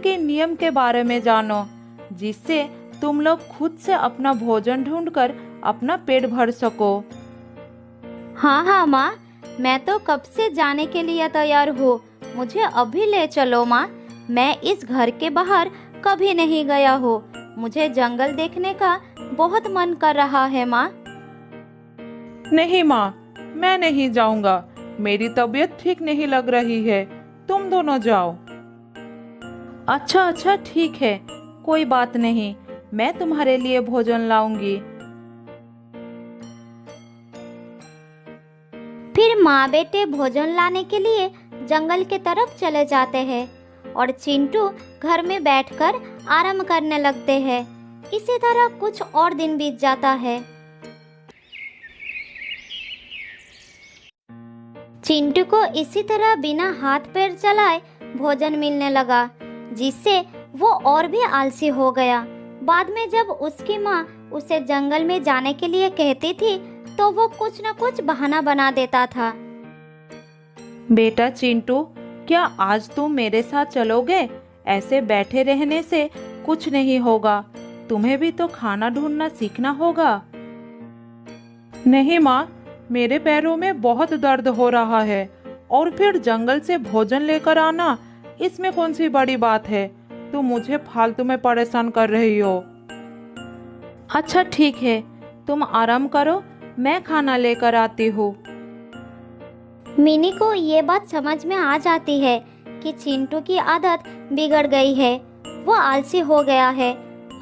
के नियम के बारे में जानो, जिससे तुम लोग खुद से अपना भोजन ढूंढकर अपना पेट भर सको। हाँ हाँ माँ, मैं तो कब से जाने के लिए तैयार हूँ। मुझे अभी ले चलो माँ। मैं इस घर के बाहर कभी नहीं गया हूँ। मुझे जंगल देखने का बहुत मन कर रहा है माँ। नहीं माँ, मैं नहीं जाऊंगा। मेरी तबीयत ठीक नहीं लग रही है, तुम दोनों जाओ। अच्छा अच्छा ठीक है, कोई बात नहीं, मैं तुम्हारे लिए भोजन लाऊंगी। फिर माँ बेटे भोजन लाने के लिए जंगल के तरफ चले जाते हैं और चिंटू घर में बैठकर आराम करने लगते हैं। इसी तरह कुछ और दिन बीत जाता है। चिंटू को इसी तरह बिना हाथ पैर चलाए भोजन मिलने लगा, जिससे वो और भी आलसी हो गया। बाद में जब उसकी माँ उसे जंगल में जाने के लिए कहती थी तो वो कुछ न कुछ बहाना बना देता था। बेटा चिंटू, क्या आज तुम मेरे साथ चलोगे? ऐसे बैठे रहने से कुछ नहीं होगा, तुम्हें भी तो खाना ढूंढना सीखना होगा। नहीं माँ, मेरे पैरों में बहुत दर्द हो रहा है और फिर जंगल से भोजन लेकर आना, इसमें कौन सी बड़ी बात है? तुम मुझे फालतू में परेशान कर रही हो। अच्छा ठीक है, तुम आराम करो, मैं खाना लेकर आती हूँ। मिनी को ये बात समझ में आ जाती है कि चिंटू की आदत बिगड़ गई है। वो आलसी हो गया है।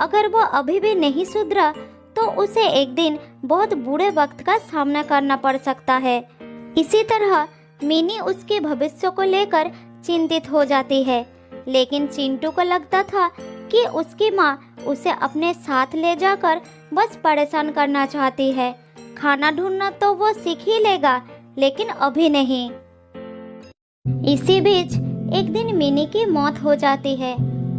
अगर वो अभी भी नहीं सुधरा तो उसे एक दिन बहुत बुरे वक्त का सामना करना पड़ सकता है। इसी तरह मिनी उसके भविष्य को लेकर चिंतित हो जाती है, लेकिन चिंटू को लगता था कि उसकी माँ उसे अपने साथ ले जाकर बस परेशान करना चाहती है। खाना ढूंढना तो वो सीख ही लेगा, लेकिन अभी नहीं। इसी बीच एक दिन मिनी की मौत हो जाती है।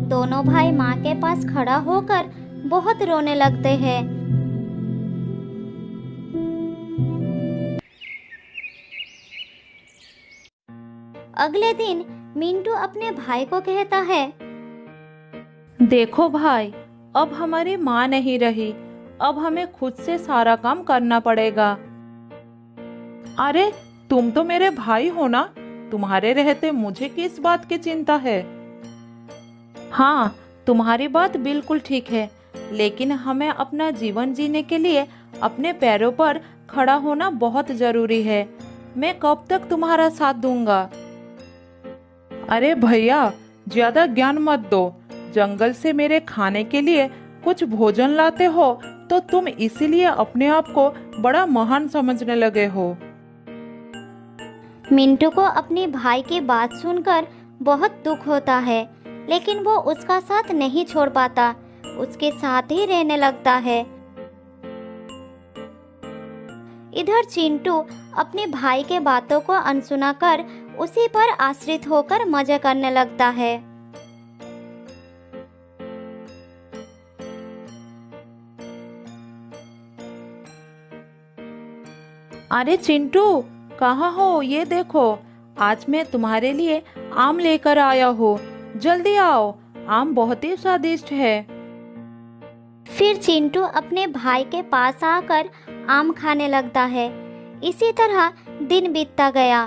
दोनों भाई माँ के पास खड़ा होकर बहुत रोने लगते हैं। अगले दिन मिंटू अपने भाई को कहता है, देखो भाई, अब हमारी माँ नहीं रही, अब हमें खुद से सारा काम करना पड़ेगा। अरे तुम तो मेरे भाई हो ना, तुम्हारे रहते मुझे किस बात की चिंता है? हाँ, तुम्हारी बात बिल्कुल ठीक है, लेकिन हमें अपना जीवन जीने के लिए अपने पैरों पर खड़ा होना बहुत जरूरी है। मैं कब तक तुम्हारा साथ दूंगा? अरे भैया, ज्यादा ज्ञान मत दो। जंगल से मेरे खाने के लिए कुछ भोजन लाते हो तो तुम इसीलिए अपने आप को बड़ा महान समझने लगे हो। मिंटू को अपने भाई की बात सुनकर बहुत दुख होता है, लेकिन वो उसका साथ नहीं छोड़ पाता, उसके साथ ही रहने लगता है। इधर चिंटू अपने भाई के बातों को अनसुना कर उसी पर आश्रित होकर मजे करने लगता है। अरे चिंटू, कहाँ हो? ये देखो, आज मैं तुम्हारे लिए आम लेकर आया हूँ, जल्दी आओ, आम बहुत ही स्वादिष्ट है। फिर चिंटू अपने भाई के पास आकर आम खाने लगता है। इसी तरह दिन बीतता गया।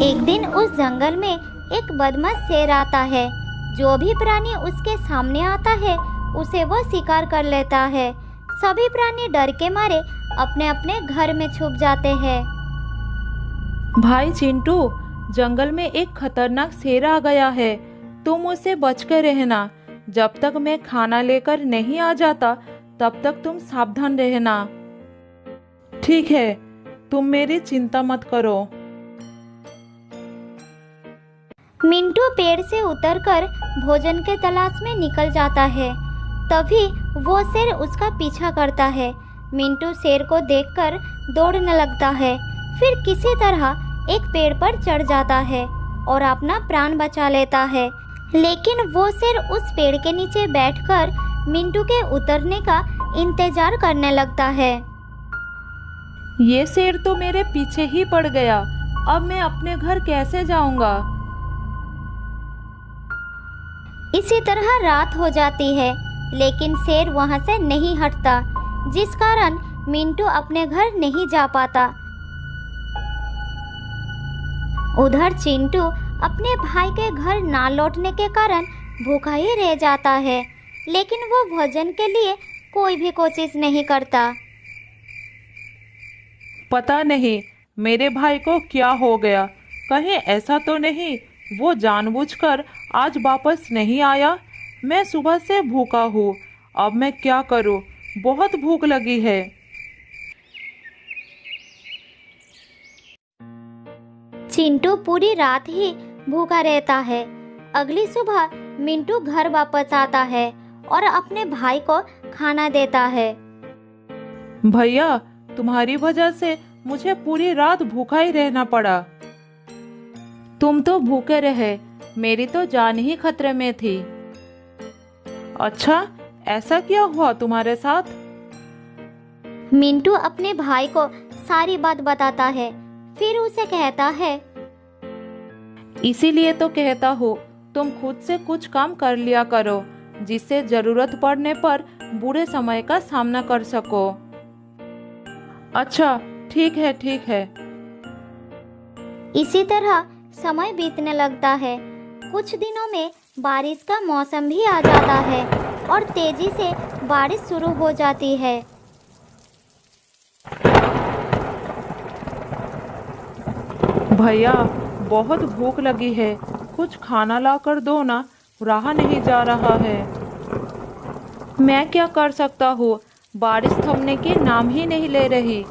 एक दिन उस जंगल में एक बदमाश शेर आता है। जो भी प्राणी उसके सामने आता है उसे वो शिकार कर लेता है। सभी प्राणी डर के मारे अपने अपने घर में छुप जाते हैं। भाई चिंटू, जंगल में एक खतरनाक शेर आ गया है, तुम उससे बचकर रहना। जब तक मैं खाना लेकर नहीं आ जाता तब तक तुम सावधान रहना। ठीक है, तुम मेरी चिंता मत करो। मिंटू पेड़ से उतरकर भोजन के तलाश में निकल जाता है। तभी वो शेर उसका पीछा करता है। मिंटू शेर को देखकर दौड़ने लगता है, फिर किसी तरह एक पेड़ पर चढ़ जाता है और अपना प्राण बचा लेता है। लेकिन वो शेर उस पेड़ के नीचे बैठकर मिंटू के उतरने का इंतजार करने लगता है। ये शेर तो मेरे पीछे ही पड़ गया। अब मैं अपने घर कैसे जाऊंगा? इसी तरह रात हो जाती है, लेकिन शेर वहां से नहीं हटता, जिस कारण मिंटू अपने घर नहीं जा पाता। उधर चिंटू अपने भाई के घर ना लौटने के कारण भूखा ही रह जाता है, लेकिन वो भोजन के लिए कोई भी कोशिश नहीं करता। पता नहीं मेरे भाई को क्या हो गया। कहीं ऐसा तो नहीं वो जानबूझकर आज वापस नहीं आया? मैं सुबह से भूखा हूँ। अब मैं क्या करूँ? बहुत भूख लगी है। चिंटू पूरी रात ही भूखा रहता है। अगली सुबह मिंटू घर वापस आता है और अपने भाई को खाना देता है। भैया, तुम्हारी वजह से मुझे पूरी रात भूखा ही रहना पड़ा। तुम तो भूखे रहे, मेरी तो जान ही खतरे में थी। अच्छा, ऐसा क्या हुआ तुम्हारे साथ? मिंटू अपने भाई को सारी बात बताता है, फिर उसे कहता है, इसीलिए तो कहता हूँ तुम खुद से कुछ काम कर लिया करो, जिससे जरूरत पड़ने पर बुरे समय का सामना कर सको। अच्छा, ठीक है ठीक है। इसी तरह समय बीतने लगता है। कुछ दिनों में बारिश का मौसम भी आ जाता है और तेजी से बारिश शुरू हो जाती है। भैया, बहुत भूख लगी है, कुछ खाना ला कर दो ना, रहा नहीं जा रहा है। मैं क्या कर सकता हूँ, बारिश थमने के नाम ही नहीं ले रही।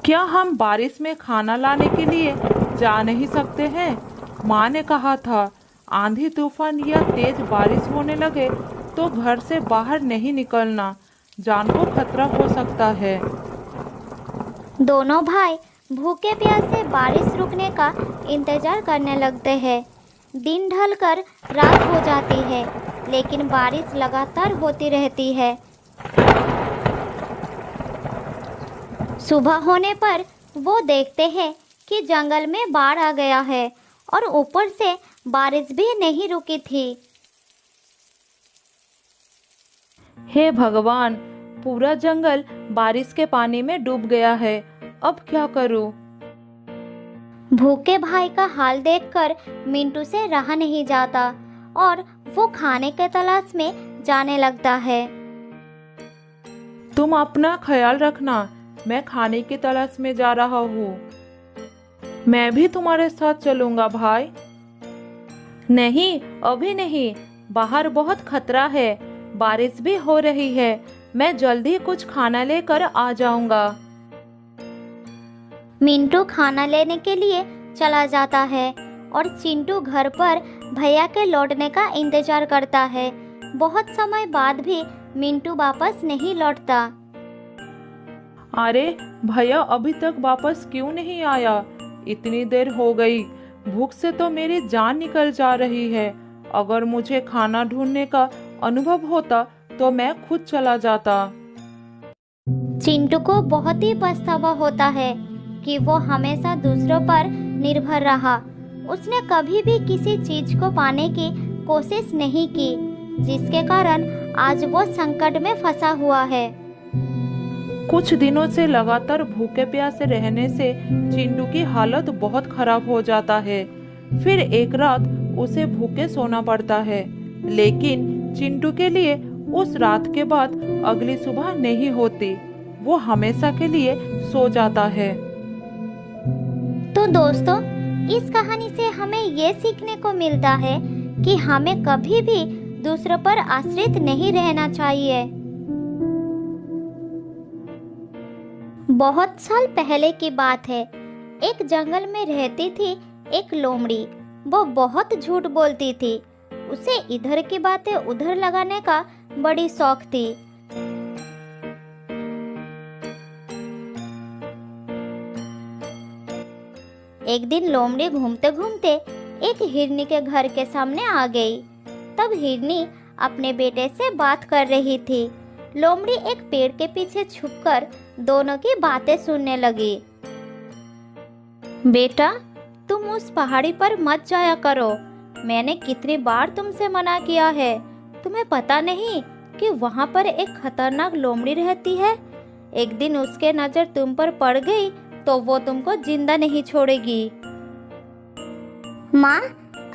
क्या हम बारिश में खाना लाने के लिए जा नहीं सकते हैं? माँ ने कहा था आंधी तूफान या तेज बारिश होने लगे तो घर से बाहर नहीं निकलना, जान को खतरा हो सकता है। दोनों भाई भूखे प्यासे बारिश रुकने का इंतजार करने लगते हैं। दिन ढलकर रात हो जाती है, लेकिन बारिश लगातार होती रहती है। सुबह होने पर वो देखते हैं कि जंगल में बाढ़ आ गया है और ऊपर से बारिश भी नहीं रुकी थी। हे भगवान, पूरा जंगल बारिश के पानी में डूब गया है। अब क्या करूं? भूखे भाई का हाल देखकर मिंटू से रहा नहीं जाता और वो खाने के तलाश में जाने लगता है। तुम अपना ख्याल रखना, मैं खाने की तलाश में जा रहा हूँ। मैं भी तुम्हारे साथ चलूंगा भाई। नहीं, अभी नहीं, बाहर बहुत खतरा है, बारिश भी हो रही है। मैं जल्दी कुछ खाना लेकर आ जाऊंगा। मिंटू खाना लेने के लिए चला जाता है और चिंटू घर पर भैया के लौटने का इंतजार करता है। बहुत समय बाद भी मिंटू वापस नहीं लौटता। अरे भैया अभी तक वापस क्यों नहीं आया? इतनी देर हो गई, भूख से तो मेरी जान निकल जा रही है। अगर मुझे खाना ढूंढने का अनुभव होता तो मैं खुद चला जाता। चिंटू को बहुत ही पछतावा होता है कि वो हमेशा दूसरों पर निर्भर रहा। उसने कभी भी किसी चीज को पाने की कोशिश नहीं की, जिसके कारण आज वो संकट में फंसा हुआ है। कुछ दिनों से लगातार भूखे प्यासे रहने से चिंटू की हालत बहुत खराब हो जाता है। फिर एक रात उसे भूखे सोना पड़ता है, लेकिन चिंटू के लिए उस रात के बाद अगली सुबह नहीं होती। वो हमेशा के लिए सो जाता है। तो दोस्तों, इस कहानी से हमें ये सीखने को मिलता है कि हमें कभी भी दूसरों पर आश्रित नहीं रहना चाहिए। बहुत साल पहले की बात है। एक जंगल में रहती थी एक लोमड़ी। वो बहुत झूठ बोलती थी। उसे इधर की बातें उधर लगाने का बड़ी शौक थी। एक दिन लोमड़ी घूमते घूमते एक हिरनी के घर के सामने आ गई। तब हिरनी अपने बेटे से बात कर रही थी। लोमड़ी एक पेड़ के पीछे छुपकर दोनों की बातें सुनने लगी। बेटा, तुम उस पहाड़ी पर मत जाया करो। मैंने कितनी बार तुमसे मना किया है। तुम्हें पता नहीं कि वहाँ पर एक खतरनाक लोमड़ी रहती है। एक दिन उसके नजर तुम पर पड़ गई तो वो तुमको जिंदा नहीं छोड़ेगी। माँ,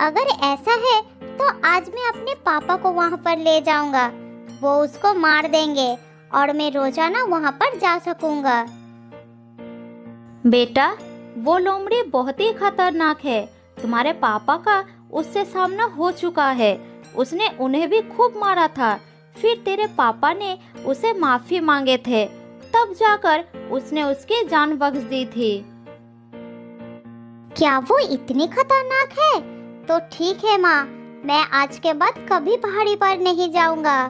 अगर ऐसा है तो आज मैं अपने पापा को वहाँ पर ले जाऊंगा। वो उसको मार देंगे और मैं रोजाना वहाँ पर जा सकूंगा। बेटा, वो लोमड़ी बहुत ही खतरनाक है। तुम्हारे पापा का उससे सामना हो चुका है। उसने उन्हें भी खूब मारा था। फिर तेरे पापा ने उसे माफी मांगे थे, तब जाकर उसने उसकी जान बख्श दी थी। क्या वो इतनी खतरनाक है? तो ठीक है माँ, मैं आज के बाद कभी पहाड़ी पर नहीं जाऊंगा।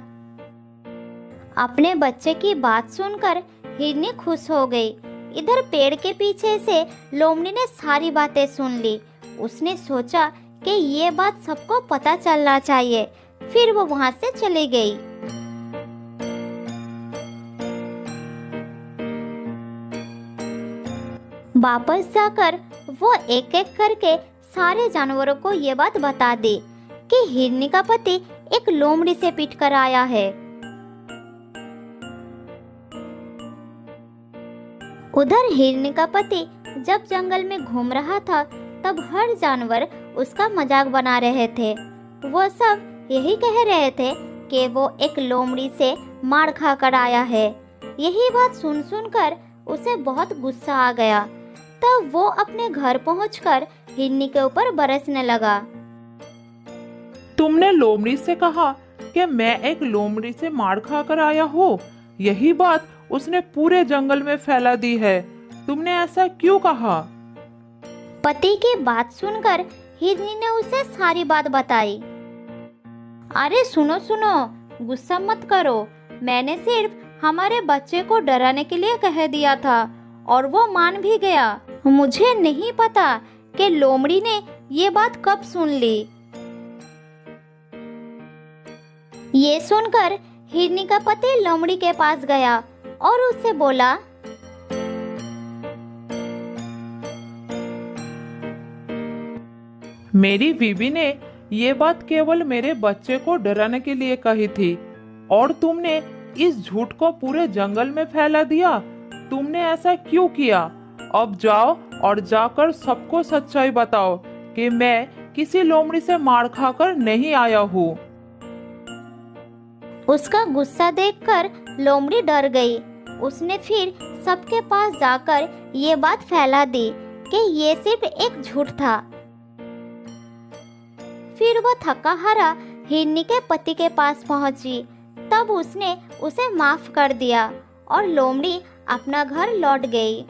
अपने बच्चे की बात सुनकर हिरनी खुश हो गई। इधर पेड़ के पीछे से लोमड़ी ने सारी बातें सुन ली। उसने सोचा कि ये बात सबको पता चलना चाहिए। फिर वो वहां से चली गई। वापस जाकर वो एक एक करके सारे जानवरों को ये बात बता दी कि हिरनी का पति एक लोमड़ी से पीट कर आया है। उधर हिरनी का पति जब जंगल में घूम रहा था तब हर जानवर उसका मजाक बना रहे थे। वो सब यही कह रहे थे कि वो एक लोमड़ी से मार खा कर आया है। यही बात सुन सुनकर उसे बहुत गुस्सा आ गया। तब वो अपने घर पहुंचकर हिरनी के ऊपर बरसने लगा। तुमने लोमड़ी से कहा कि मैं एक लोमड़ी से मार खाकर आया हूँ। यही बात उसने पूरे जंगल में फैला दी है। तुमने ऐसा क्यों कहा? पति की बात सुनकर हिरनी ने उसे सारी बात बताई। अरे सुनो सुनो, गुस्सा मत करो। मैंने सिर्फ हमारे बच्चे को डराने के लिए कह दिया था और वो मान भी गया। मुझे नहीं पता कि लोमड़ी ने ये बात कब सुन ली। ये सुनकर हिरनी का पति लोमड़ी के पास गया और उससे बोला, मेरी बीवी ने ये बात केवल मेरे बच्चे को डराने के लिए कही थी और तुमने इस झूठ को पूरे जंगल में फैला दिया। तुमने ऐसा क्यों किया? अब जाओ और जाकर सबको सच्चाई बताओ कि मैं किसी लोमड़ी से मार खाकर नहीं आया हूँ। उसका गुस्सा देखकर लोमड़ी डर गई। उसने फिर सबके पास जाकर ये बात फैला दी कि ये सिर्फ एक झूठ था। फिर वो थका हारा हिरनी के पति के पास पहुंची। तब उसने उसे माफ कर दिया और लोमड़ी अपना घर लौट गई।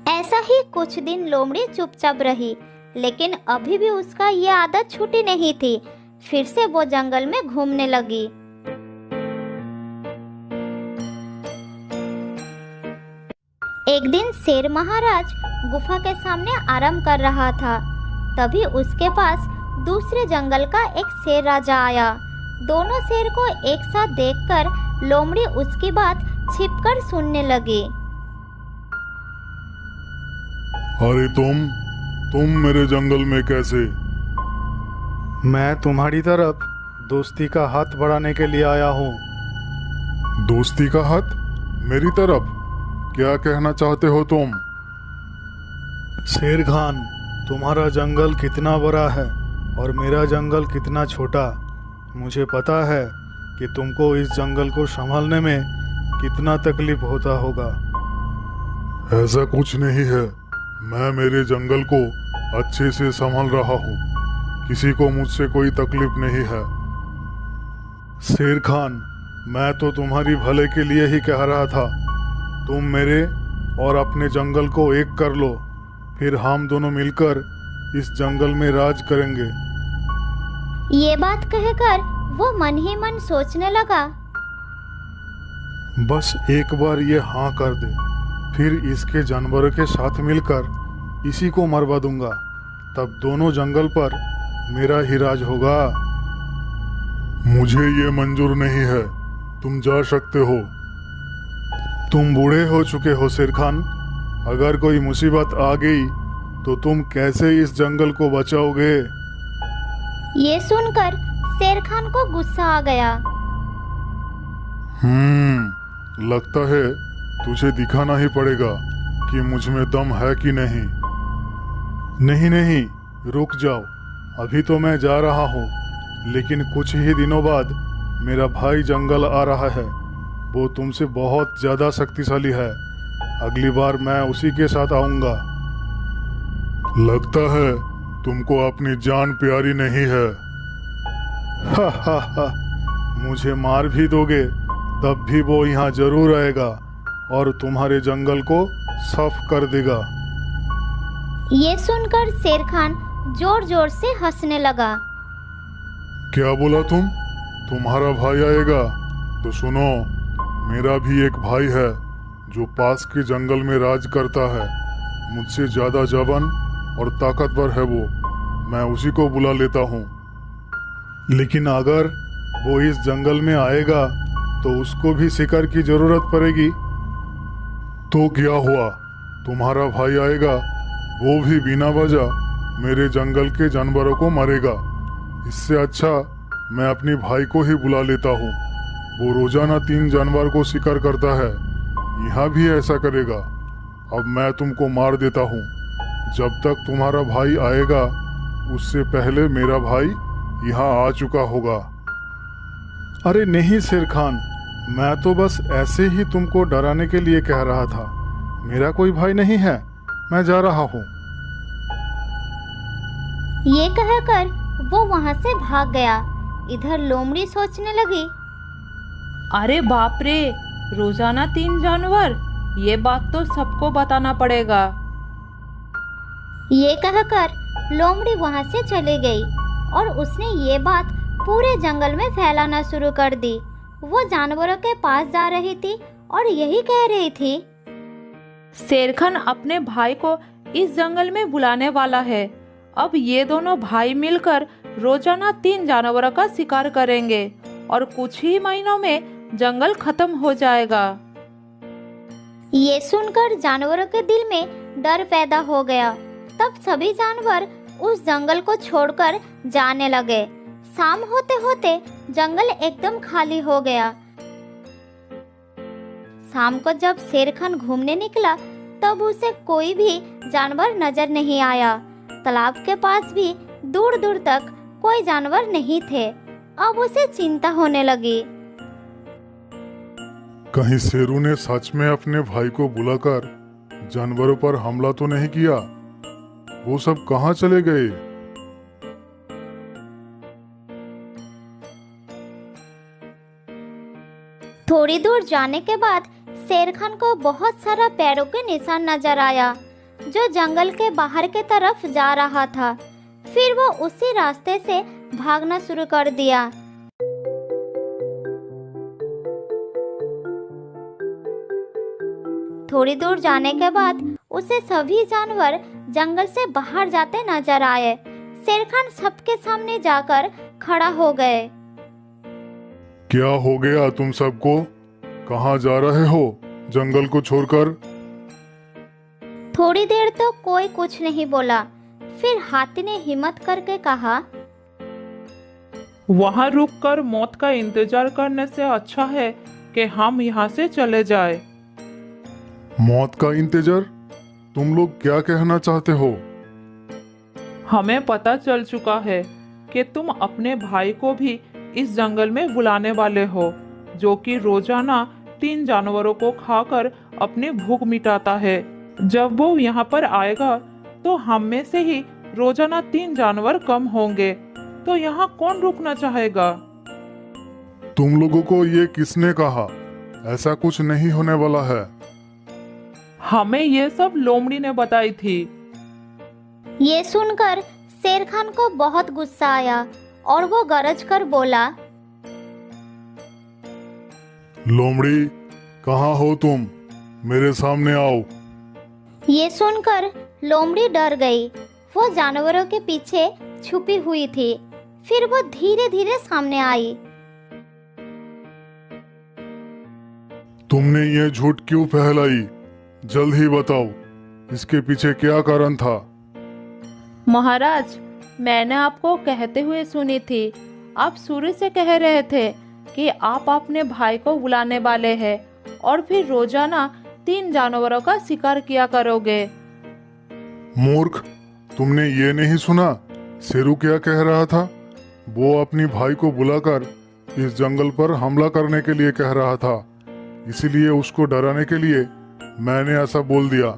ऐसा ही कुछ दिन लोमड़ी चुपचाप रही, लेकिन अभी भी उसका ये आदत छूटी नहीं थी। फिर से वो जंगल में घूमने लगी। एक दिन शेर महाराज गुफा के सामने आराम कर रहा था। तभी उसके पास दूसरे जंगल का एक शेर राजा आया। दोनों शेर को एक साथ देखकर लोमड़ी उसकी बात छिपकर सुनने लगी। अरे तुम मेरे जंगल में कैसे? मैं तुम्हारी तरफ दोस्ती का हाथ बढ़ाने के लिए आया हूँ। दोस्ती का हाथ? मेरी तरफ? क्या कहना चाहते हो तुम? शेर खान, तुम्हारा जंगल कितना बड़ा है और मेरा जंगल कितना छोटा। मुझे पता है कि तुमको इस जंगल को संभालने में कितना तकलीफ होता होगा। ऐसा कुछ नहीं है। मैं मेरे जंगल को अच्छे से संभाल रहा हूँ। किसी को मुझसे कोई तकलीफ नहीं है। शेर खान, मैं तो तुम्हारी भले के लिए ही कह रहा था। तुम मेरे और अपने जंगल को एक कर लो, फिर हम दोनों मिलकर इस जंगल में राज करेंगे। ये बात कहकर वो मन ही मन सोचने लगा। बस एक बार ये हाँ कर दे, फिर इसके जानवरों के साथ मिलकर इसी को मरवा दूंगा। तब दोनों जंगल पर मेरा ही राज होगा। मुझे ये मंजूर नहीं है, तुम जा सकते हो। तुम बूढ़े हो चुके हो शेर खान, अगर कोई मुसीबत आ गई तो तुम कैसे इस जंगल को बचाओगे? ये सुनकर शेर खान को गुस्सा आ गया। लगता है तुझे दिखाना ही पड़ेगा कि मुझ में दम है कि नहीं। नहीं नहीं, रुक जाओ, अभी तो मैं जा रहा हूँ, लेकिन कुछ ही दिनों बाद मेरा भाई जंगल आ रहा है। वो तुमसे बहुत ज्यादा शक्तिशाली है, अगली बार मैं उसी के साथ आऊंगा। लगता है तुमको अपनी जान प्यारी नहीं है। हा हा हा, मुझे मार भी दोगे तब भी वो यहाँ जरूर आएगा और तुम्हारे जंगल को साफ कर देगा। ये सुनकर शेर खान जोर जोर से हंसने लगा। क्या बोला तुम? तुम्हारा भाई आएगा? तो सुनो, मेरा भी एक भाई है जो पास के जंगल में राज करता है। मुझसे ज्यादा जवान और ताकतवर है वो, मैं उसी को बुला लेता हूँ। लेकिन अगर वो इस जंगल में आएगा तो उसको भी शिकार की जरूरत पड़ेगी। तो क्या हुआ, तुम्हारा भाई आएगा, वो भी बिना वजह मेरे जंगल के जानवरों को मारेगा। इससे अच्छा मैं अपनी भाई को ही बुला लेता हूँ। वो रोजाना 3 जानवर को शिकार करता है, यहाँ भी ऐसा करेगा। अब मैं तुमको मार देता हूँ। जब तक तुम्हारा भाई आएगा उससे पहले मेरा भाई यहाँ आ चुका होगा। अरे नहीं शेर खान, मैं तो बस ऐसे ही तुमको डराने के लिए कह रहा था। मेरा कोई भाई नहीं है, मैं जा रहा हूँ। ये कहकर वो वहाँ से भाग गया। इधर लोमड़ी सोचने लगी, अरे बाप रे, रोजाना 3 जानवर, ये बात तो सबको बताना पड़ेगा। ये कहकर लोमड़ी वहाँ से चली गई और उसने ये बात पूरे जंगल में फैलाना शुरू कर दी। वो जानवरों के पास जा रही थी और यही कह रही थी, शेर खान अपने भाई को इस जंगल में बुलाने वाला है। अब ये दोनों भाई मिलकर रोजाना 3 जानवरों का शिकार करेंगे और कुछ ही महीनों में जंगल खत्म हो जाएगा। ये सुनकर जानवरों के दिल में डर पैदा हो गया। तब सभी जानवर उस जंगल को छोड़कर जाने लगे। शाम होते होते जंगल एकदम खाली हो गया। शाम को जब शेर खान घूमने निकला तब उसे कोई भी जानवर नजर नहीं आया। तालाब के पास भी दूर दूर तक कोई जानवर नहीं थे। अब उसे चिंता होने लगी। कहीं शेरू ने सच में अपने भाई को बुलाकर जानवरों पर हमला तो नहीं किया? वो सब कहाँ चले गए? थोड़ी दूर जाने के बाद शेर खान को बहुत सारा पैरों के निशान नजर आया जो जंगल के बाहर के तरफ जा रहा था। फिर वो उसी रास्ते से भागना शुरू कर दिया। थोड़ी दूर जाने के बाद उसे सभी जानवर जंगल से बाहर जाते नजर आए। शेर खान सबके सामने जाकर खड़ा हो गए। क्या हो गया तुम सबको? कहाँ जा रहे हो जंगल को छोड़कर? थोड़ी देर तो कोई कुछ नहीं बोला। फिर हाथी ने हिम्मत करके कहा, वहाँ रुककर मौत का इंतजार करने से अच्छा है कि हम यहाँ से चले जाए। मौत का इंतजार? तुम लोग क्या कहना चाहते हो? हमें पता चल चुका है कि तुम अपने भाई को भी इस जंगल में बुलाने वाले हो, जो कि रोजाना 3 जानवरों को खाकर अपनी भूख मिटाता है। जब वो यहाँ पर आएगा तो हम में से ही रोजाना 3 जानवर कम होंगे, तो यहाँ कौन रुकना चाहेगा? तुम लोगों को ये किसने कहा? ऐसा कुछ नहीं होने वाला है। हमें ये सब लोमड़ी ने बताई थी। ये सुनकर शेर खान को बहुत गुस्सा आया और वो गरज कर बोला, लोमड़ी, कहाँ हो तुम? मेरे सामने आओ। ये सुनकर लोमड़ी डर गई। वो जानवरों के पीछे छुपी हुई थी। फिर वो धीरे धीरे सामने आई। तुमने ये झूठ क्यों फैलाई? जल्द ही बताओ, इसके पीछे क्या कारण था? महाराज, मैंने आपको कहते हुए सुनी थी। आप शुरू से कह रहे थे कि आप अपने भाई को बुलाने वाले हैं और फिर रोजाना 3 जानवरों का शिकार किया करोगे। मूर्ख, तुमने ये नहीं सुना शेरू क्या कह रहा था? वो अपनी भाई को बुलाकर इस जंगल पर हमला करने के लिए कह रहा था। इसीलिए उसको डराने के लिए मैंने ऐसा बोल दिया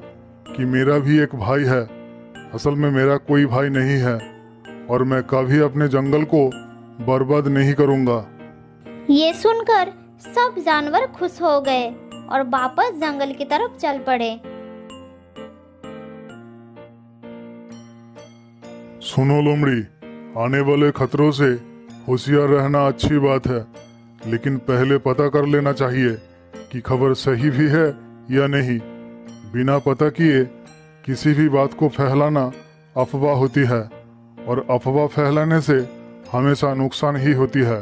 कि मेरा भी एक भाई है। असल में मेरा कोई भाई नहीं है और मैं कभी अपने जंगल को बर्बाद नहीं करूंगा। ये सुनकर सब जानवर खुश हो गए और वापस जंगल की तरफ चल पड़े। सुनो लोमड़ी, आने वाले खतरों से होशियार रहना अच्छी बात है, लेकिन पहले पता कर लेना चाहिए कि खबर सही भी है या नहीं। बिना पता किए किसी भी बात को फैलाना अफवाह होती है और अफवाह फैलाने से हमेशा नुकसान ही होती है।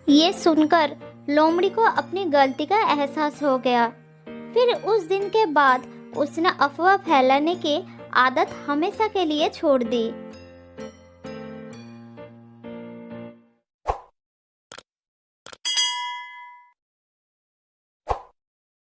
ये सुनकर लोमड़ी को अपनी गलती का एहसास हो गया। फिर उस दिन के बाद उसने अफवाह फैलाने की आदत हमेशा के लिए छोड़ दी।